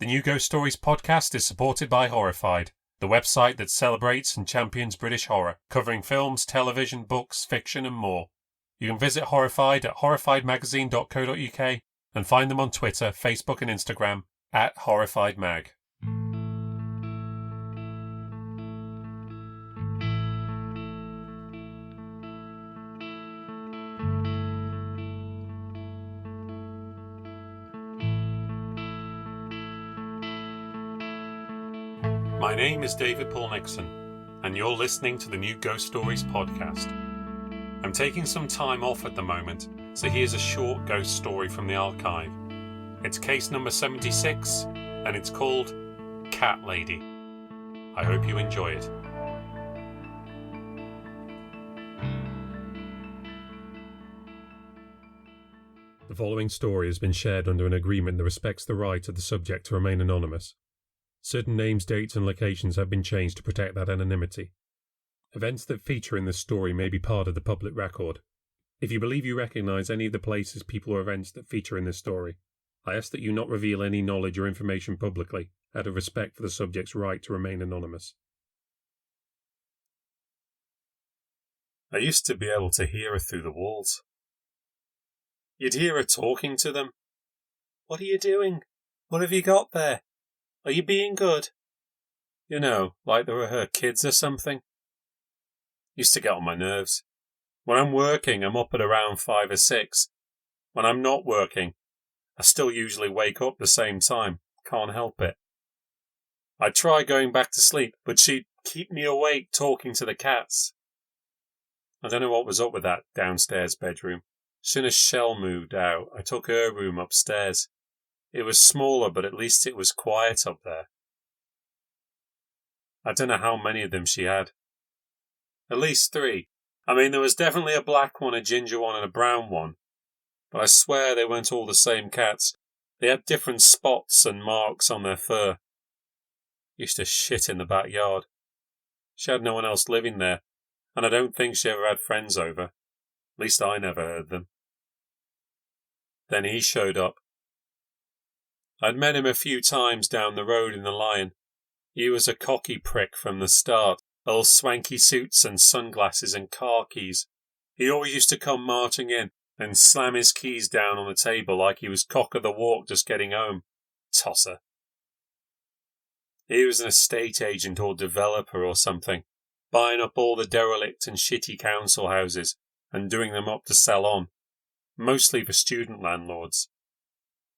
The New Ghost Stories podcast is supported by Horrified, the website that celebrates and champions British horror, covering films, television, books, fiction and more. You can visit Horrified at horrifiedmagazine.co.uk and find them on Twitter, Facebook and Instagram at HorrifiedMag. My name is David Paul Nixon, and you're listening to the New Ghost Stories podcast. I'm taking some time off at the moment, so here's a short ghost story from the archive. It's case number 76, and it's called Cat Lady. I hope you enjoy it. The following story has been shared under an agreement that respects the right of the subject to remain anonymous. Certain names, dates and locations have been changed to protect that anonymity. Events that feature in this story may be part of the public record. If you believe you recognise any of the places, people or events that feature in this story, I ask that you not reveal any knowledge or information publicly, out of respect for the subject's right to remain anonymous. I used to be able to hear her through the walls. You'd hear her talking to them. "What are you doing? What have you got there? Are you being good?" You know, like they were her kids or something. Used to get on my nerves. When I'm working, I'm up at around 5 or 6. When I'm not working, I still usually wake up the same time. Can't help it. I'd try going back to sleep, but she'd keep me awake talking to the cats. I don't know what was up with that downstairs bedroom. As soon as Shell moved out, I took her room upstairs. It was smaller, but at least it was quiet up there. I don't know how many of them she had. At least 3. I mean, there was definitely a black one, a ginger one, and a brown one. But I swear they weren't all the same cats. They had different spots and marks on their fur. Used to shit in the backyard. She had no one else living there, and I don't think she ever had friends over. At least I never heard them. Then he showed up. I'd met him a few times down the road in the Lion. He was a cocky prick from the start, all swanky suits and sunglasses and car keys. He always used to come marching in and slam his keys down on the table like he was cock of the walk just getting home. Tosser. He was an estate agent or developer or something, buying up all the derelict and shitty council houses and doing them up to sell on, mostly for student landlords.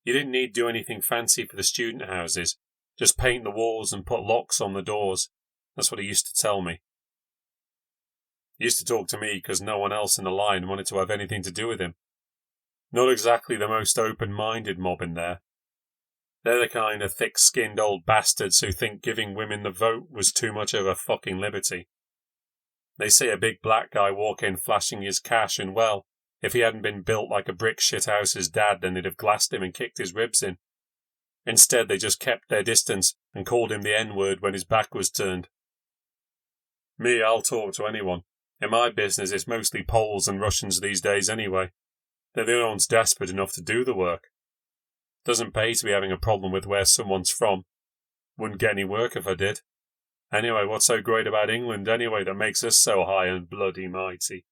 You didn't need to do anything fancy for the student houses, just paint the walls and put locks on the doors. That's what he used to tell me. He used to talk to me because no one else in the line wanted to have anything to do with him. Not exactly the most open-minded mob in there. They're the kind of thick-skinned old bastards who think giving women the vote was too much of a fucking liberty. They see a big black guy walk in flashing his cash and, well, if he hadn't been built like a brick shithouse's dad, then they'd have glassed him and kicked his ribs in. Instead, they just kept their distance and called him the N-word when his back was turned. Me, I'll talk to anyone. In my business, it's mostly Poles and Russians these days anyway. They're the only ones desperate enough to do the work. Doesn't pay to be having a problem with where someone's from. Wouldn't get any work if I did. Anyway, what's so great about England anyway that makes us so high and bloody mighty?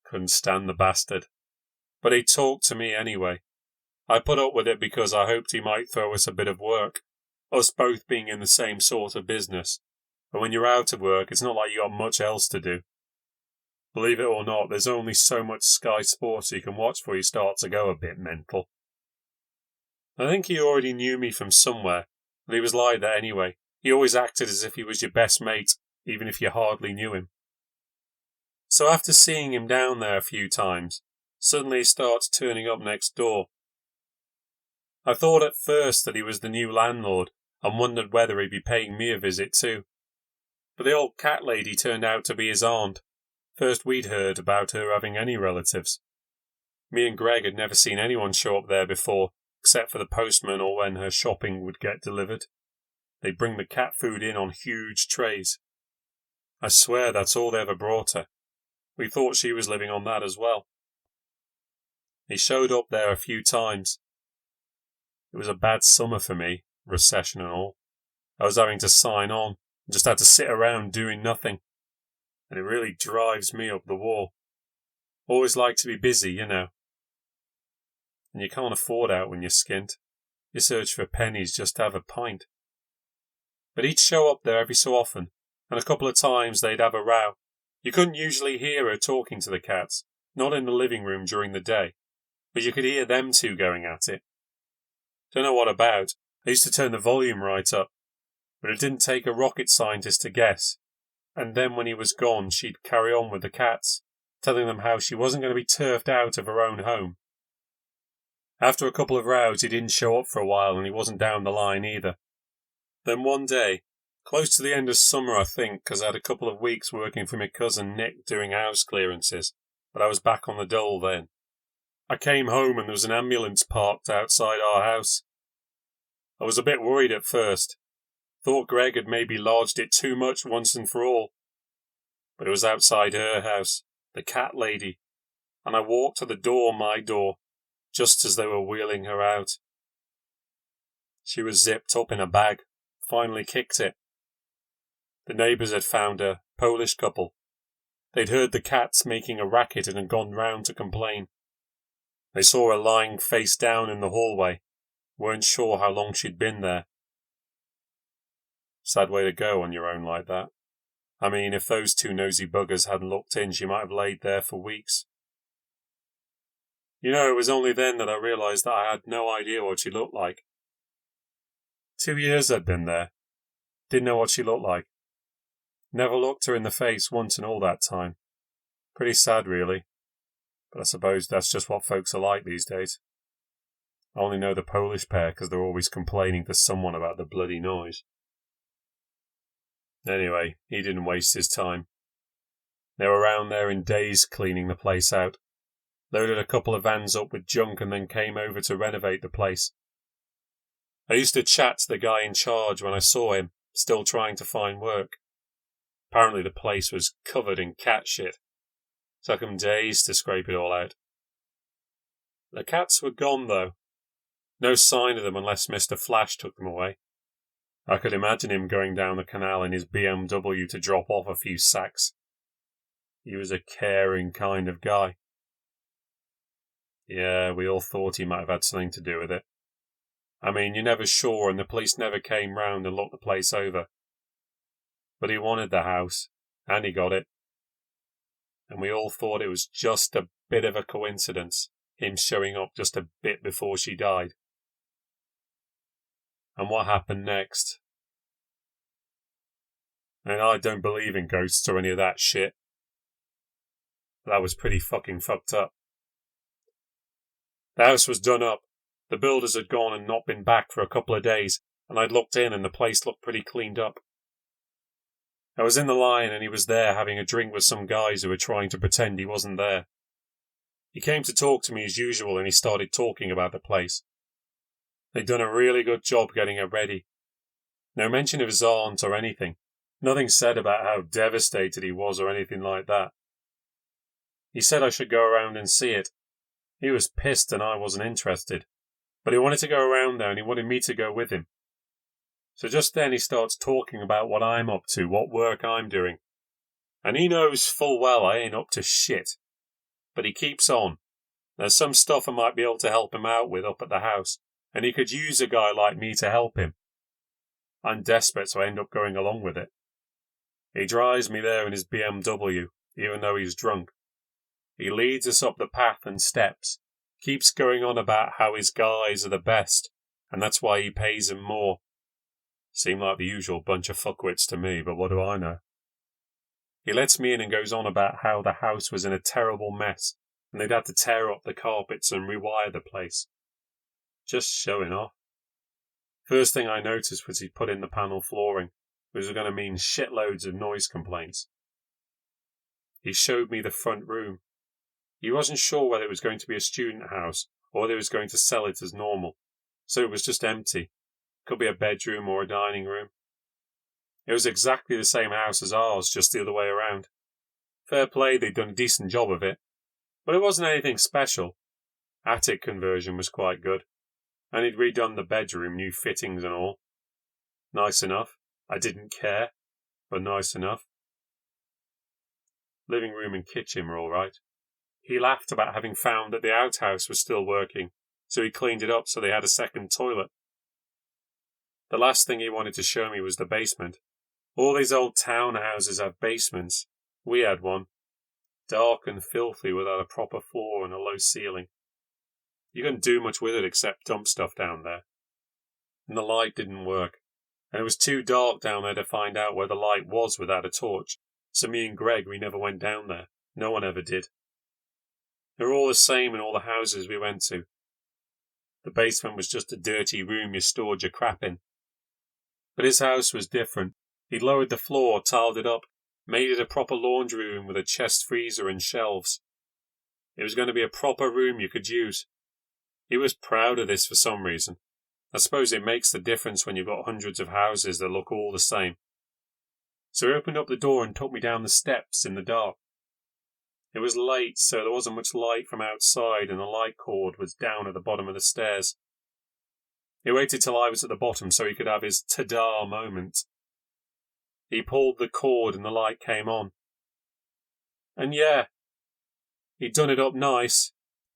Couldn't stand the bastard. But he talked to me anyway. I put up with it because I hoped he might throw us a bit of work, us both being in the same sort of business. But when you're out of work, it's not like you got much else to do. Believe it or not, there's only so much Sky Sports you can watch before you start to go a bit mental. I think he already knew me from somewhere, but he was like that anyway. He always acted as if he was your best mate, even if you hardly knew him. So after seeing him down there a few times, suddenly he starts turning up next door. I thought at first that he was the new landlord and wondered whether he'd be paying me a visit too. But the old cat lady turned out to be his aunt. First we'd heard about her having any relatives. Me and Greg had never seen anyone show up there before, except for the postman or when her shopping would get delivered. They'd bring the cat food in on huge trays. I swear that's all they ever brought her. We thought she was living on that as well. He showed up there a few times. It was a bad summer for me, recession and all. I was having to sign on, and just had to sit around doing nothing. And it really drives me up the wall. Always like to be busy, you know. And you can't afford out when you're skint. You search for pennies just to have a pint. But he'd show up there every so often, and a couple of times they'd have a row. You couldn't usually hear her talking to the cats, not in the living room during the day, but you could hear them two going at it. Don't know what about. I used to turn the volume right up, but it didn't take a rocket scientist to guess. And then when he was gone, she'd carry on with the cats, telling them how she wasn't going to be turfed out of her own home. After a couple of rows, he didn't show up for a while, and he wasn't down the line either. Then one day, close to the end of summer I think, because I had a couple of weeks working for my cousin Nick doing house clearances, but I was back on the dole then. I came home and there was an ambulance parked outside our house. I was a bit worried at first. Thought Greg had maybe lodged it too much once and for all. But it was outside her house, the cat lady, and I walked to the door, my door, just as they were wheeling her out. She was zipped up in a bag, finally kicked it. The neighbours had found her, Polish couple. They'd heard the cats making a racket and had gone round to complain. They saw her lying face down in the hallway, weren't sure how long she'd been there. Sad way to go on your own like that. I mean, if those two nosy buggers hadn't looked in, she might have laid there for weeks. You know, it was only then that I realised that I had no idea what she looked like. 2 years I'd been there. Didn't know what she looked like. Never looked her in the face once in all that time. Pretty sad, really. But I suppose that's just what folks are like these days. I only know the Polish pair because they're always complaining to someone about the bloody noise. Anyway, he didn't waste his time. They were around there in days cleaning the place out. Loaded a couple of vans up with junk and then came over to renovate the place. I used to chat to the guy in charge when I saw him, still trying to find work. Apparently the place was covered in cat shit. Took him days to scrape it all out. The cats were gone, though. No sign of them unless Mr. Flash took them away. I could imagine him going down the canal in his BMW to drop off a few sacks. He was a caring kind of guy. Yeah, we all thought he might have had something to do with it. I mean, you're never sure, and the police never came round and looked the place over. But he wanted the house, and he got it. And we all thought it was just a bit of a coincidence, him showing up just a bit before she died. And what happened next? And I don't believe in ghosts or any of that shit. But that was pretty fucking fucked up. The house was done up. The builders had gone and not been back for a couple of days, and I'd looked in and the place looked pretty cleaned up. I was in the line and he was there having a drink with some guys who were trying to pretend he wasn't there. He came to talk to me as usual and he started talking about the place. They'd done a really good job getting it ready. No mention of his aunt or anything. Nothing said about how devastated he was or anything like that. He said I should go around and see it. He was pissed and I wasn't interested. But he wanted to go around there and he wanted me to go with him. So just then he starts talking about what I'm up to, what work I'm doing. And he knows full well I ain't up to shit. But he keeps on. There's some stuff I might be able to help him out with up at the house, and he could use a guy like me to help him. I'm desperate, so I end up going along with it. He drives me there in his BMW, even though he's drunk. He leads us up the path and steps, keeps going on about how his guys are the best, and that's why he pays him more. Seem like the usual bunch of fuckwits to me, but what do I know? He lets me in and goes on about how the house was in a terrible mess, and they'd had to tear up the carpets and rewire the place. Just showing off. First thing I noticed was he'd put in the panel flooring, which was going to mean shitloads of noise complaints. He showed me the front room. He wasn't sure whether it was going to be a student house or whether he was going to sell it as normal, so it was just empty. Could be a bedroom or a dining room. It was exactly the same house as ours, just the other way around. Fair play, they'd done a decent job of it. But it wasn't anything special. Attic conversion was quite good. and he'd redone the bedroom, new fittings and all. Nice enough. I didn't care, but nice enough. Living room and kitchen were all right. He laughed about having found that the outhouse was still working, so he cleaned it up so they had a second toilet. The last thing he wanted to show me was the basement. All these old townhouses have basements. We had one. Dark and filthy without a proper floor and a low ceiling. You couldn't do much with it except dump stuff down there. And the light didn't work. And it was too dark down there to find out where the light was without a torch. So me and Greg, we never went down there. No one ever did. They were all the same in all the houses we went to. The basement was just a dirty room you stored your crap in. But his house was different. He'd lowered the floor, tiled it up, made it a proper laundry room with a chest freezer and shelves. It was going to be a proper room you could use. He was proud of this for some reason. I suppose it makes the difference when you've got hundreds of houses that look all the same. So he opened up the door and took me down the steps in the dark. It was late, so there wasn't much light from outside, and the light cord was down at the bottom of the stairs. He waited till I was at the bottom so he could have his ta-da moment. He pulled the cord and the light came on. And yeah, he'd done it up nice.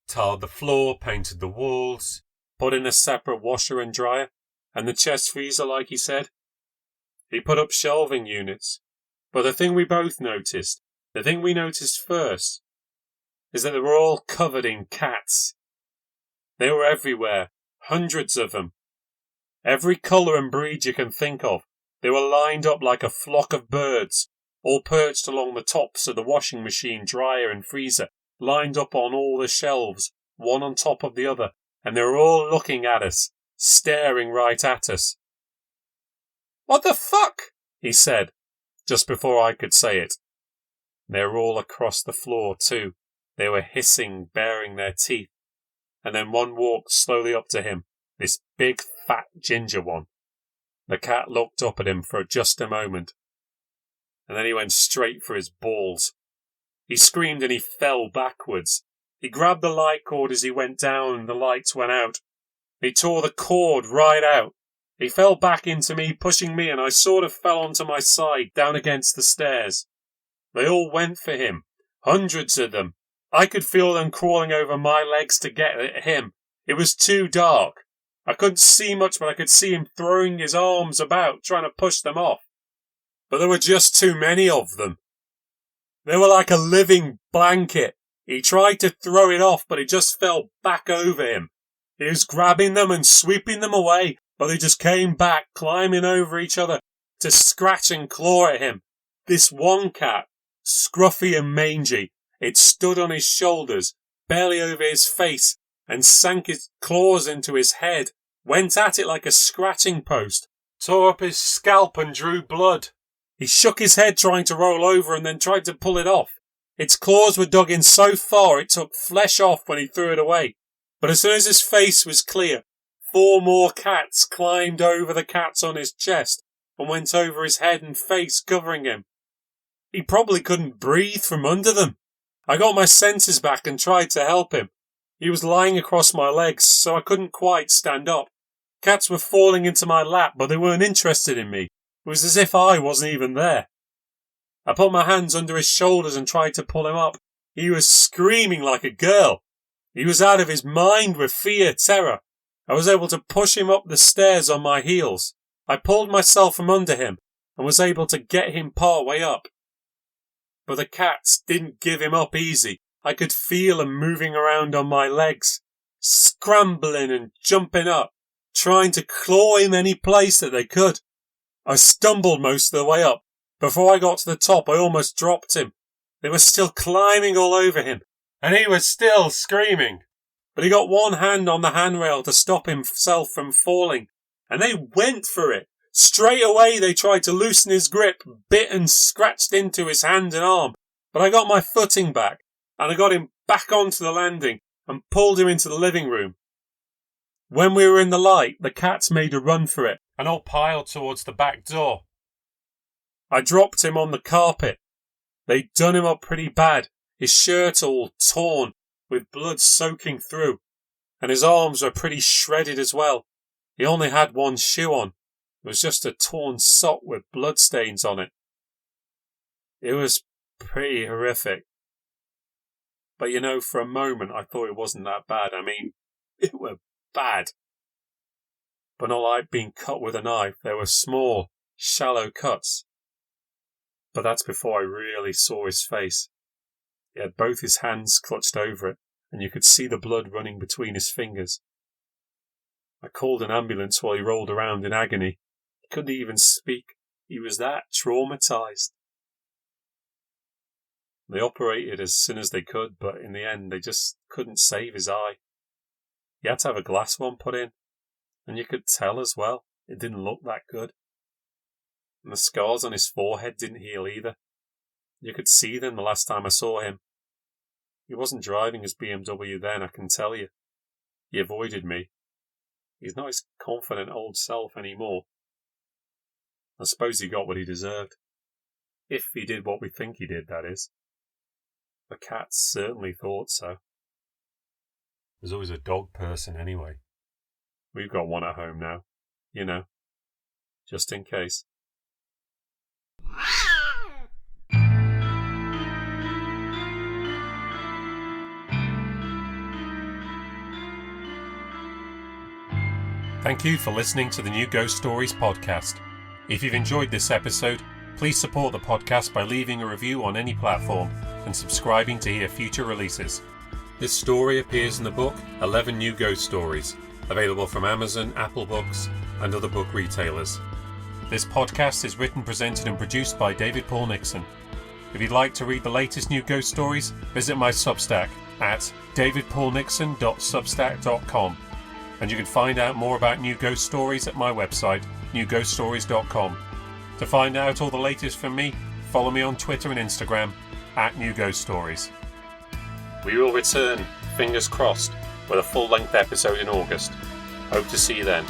Tiled the floor, painted the walls, put in a separate washer and dryer, and the chest freezer like he said. He put up shelving units. But the thing we both noticed, the thing we noticed first, is that they were all covered in cats. They were everywhere, hundreds of them. Every colour and breed you can think of. They were lined up like a flock of birds, all perched along the tops of the washing machine, dryer and freezer, lined up on all the shelves, one on top of the other, and they were all looking at us, staring right at us. "What the fuck?" he said, just before I could say it. They were all across the floor too. They were hissing, baring their teeth. And then one walked slowly up to him, this big fat ginger one. The cat looked up at him for just a moment, and then he went straight for his balls. He screamed and he fell backwards. He grabbed the light cord as he went down and the lights went out. He tore the cord right out. He fell back into me, pushing me, and I sort of fell onto my side, down against the stairs. They all went for him, hundreds of them. I could feel them crawling over my legs to get at him. It was too dark. I couldn't see much, but I could see him throwing his arms about, trying to push them off. But there were just too many of them. They were like a living blanket. He tried to throw it off, but it just fell back over him. He was grabbing them and sweeping them away, but they just came back, climbing over each other to scratch and claw at him. This one cat, scruffy and mangy, it stood on his shoulders, barely over his face, and sank his claws into his head, went at it like a scratching post, tore up his scalp and drew blood. He shook his head trying to roll over and then tried to pull it off. Its claws were dug in so far it took flesh off when he threw it away. But as soon as his face was clear, 4 more cats climbed over the cats on his chest and went over his head and face, covering him. He probably couldn't breathe from under them. I got my senses back and tried to help him. He was lying across my legs, so I couldn't quite stand up. Cats were falling into my lap, but they weren't interested in me. It was as if I wasn't even there. I put my hands under his shoulders and tried to pull him up. He was screaming like a girl. He was out of his mind with fear, terror. I was able to push him up the stairs on my heels. I pulled myself from under him and was able to get him part way up. But the cats didn't give him up easy. I could feel them moving around on my legs, scrambling and jumping up, trying to claw him any place that they could. I stumbled most of the way up. Before I got to the top, I almost dropped him. They were still climbing all over him, and he was still screaming. But he got one hand on the handrail to stop himself from falling, and they went for it. Straight away they tried to loosen his grip, bit and scratched into his hand and arm, but I got my footing back, and I got him back onto the landing and pulled him into the living room. When we were in the light, the cats made a run for it and all piled towards the back door. I dropped him on the carpet. They'd done him up pretty bad, his shirt all torn, with blood soaking through. And his arms were pretty shredded as well. He only had one shoe on. It was just a torn sock with bloodstains on it. It was pretty horrific. But for a moment I thought it wasn't that bad. I mean, it were bad. But not like being cut with a knife. They were small, shallow cuts. But that's before I really saw his face. He had both his hands clutched over it, and you could see the blood running between his fingers. I called an ambulance while he rolled around in agony. He couldn't even speak. He was that traumatized. They operated as soon as they could, but in the end they just couldn't save his eye. He had to have a glass one put in, and you could tell as well, it didn't look that good. And the scars on his forehead didn't heal either. You could see them the last time I saw him. He wasn't driving his BMW then, I can tell you. He avoided me. He's not his confident old self anymore. I suppose he got what he deserved. If he did what we think he did, that is. The cats certainly thought so. There's always a dog person anyway. We've got one at home now. Just in case. Thank you for listening to the New Ghost Stories podcast. If you've enjoyed this episode, please support the podcast by leaving a review on any platform and subscribing to hear future releases. This story appears in the book 11 New Ghost Stories, available from Amazon, Apple Books, and other book retailers. This podcast is written, presented, and produced by David Paul Nixon. If you'd like to read the latest New Ghost Stories, visit my Substack at davidpaulnixon.substack.com. And you can find out more about New Ghost Stories at my website, newghoststories.com. To find out all the latest from me, follow me on Twitter and Instagram at New Ghost Stories. We will return, fingers crossed, with a full-length episode in August. Hope to see you then.